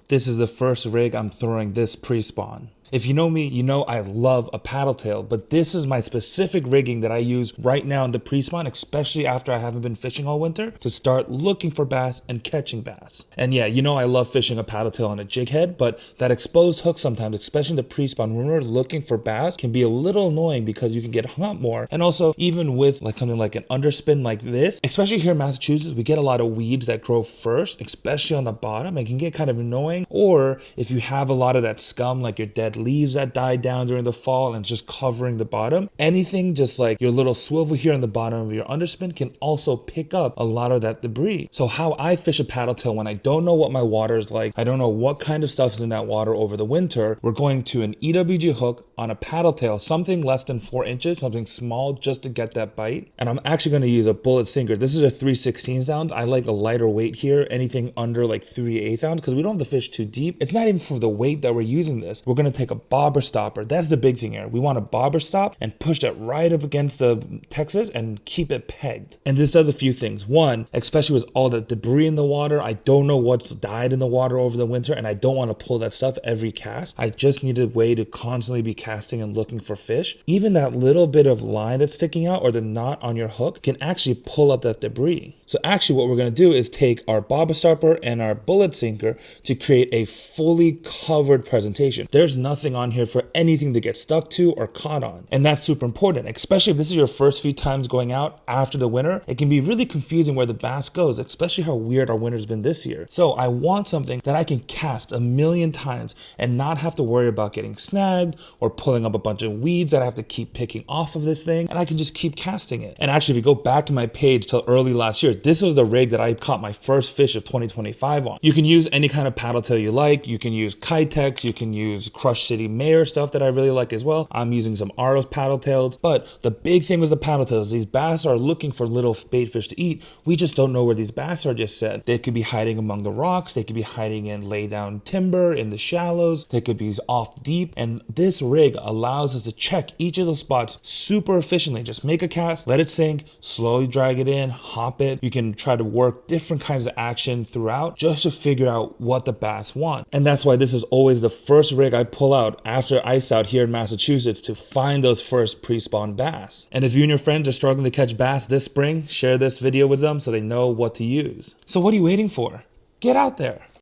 this is the first rig I'm throwing this pre-spawn. If you know me, you know I love a paddle tail, but this is my specific rigging that I use right now in the pre-spawn, especially after I haven't been fishing all winter, to start looking for bass and catching bass. And yeah, you know I love fishing a paddle tail on a jig head, but that exposed hook sometimes, especially in the pre-spawn, when we're looking for bass, can be a little annoying because you can get hung up more. And also, even with like something like an underspin like this, especially here in Massachusetts, we get a lot of weeds that grow first, especially on the bottom. It can get kind of annoying. Or if you have a lot of that scum, like your dead leaves that died down during the fall and just covering the bottom, anything just like your little swivel here on the bottom of your underspin can also pick up a lot of that debris. So how I fish a paddle tail when I don't know what my water is like, I don't know what kind of stuff is in that water over the winter, we're going to an EWG hook on a paddle tail, something less than 4 inches, something small just to get that bite. And I'm actually going to use a bullet sinker. This is a 3/16 ounce. I like a lighter weight here, anything under like 3/8 ounce, because we don't have to fish too deep. It's not even for the weight that we're using this. We're going to take a bobber stopper. That's the big thing here. We want a bobber stop and push it right up against the Texas and keep it pegged. And this does a few things. One, especially with all the debris in the water, I don't know what's died in the water over the winter, and I don't want to pull that stuff every cast. I just need a way to constantly be casting and looking for fish. Even that little bit of line that's sticking out or the knot on your hook can actually pull up that debris. So actually what we're going to do is take our bobber stopper and our bullet sinker to create a fully covered presentation. There's nothing on here for anything to get stuck to or caught on. And that's super important, especially if this is your first few times going out after the winter. It can be really confusing where the bass goes, especially how weird our winter's been this year. So I want something that I can cast a million times and not have to worry about getting snagged or pulling up a bunch of weeds that I have to keep picking off of this thing, and I can just keep casting it. And actually, if you go back in my page till early last year, this was the rig that I caught my first fish of 2025 on. You can use any kind of paddle tail you like. You can use Kitex, you can use Crush City Mayor stuff that I really like as well. I'm using some Aros paddle tails, but the big thing was the paddle tails. These bass are looking for little bait fish to eat. We just don't know where these bass are just set. They could be hiding among the rocks. They could be hiding in lay down timber in the shallows. They could be off deep. And this rig allows us to check each of those spots super efficiently. Just make a cast, let it sink, slowly drag it in, hop it. You can try to work different kinds of action throughout just to figure out what the bass want. And that's why this is always the first rig I pull out after ice out here in Massachusetts to find those first pre-spawn bass. And if you and your friends are struggling to catch bass this spring, share this video with them so they know what to use. So what are you waiting for? Get out there.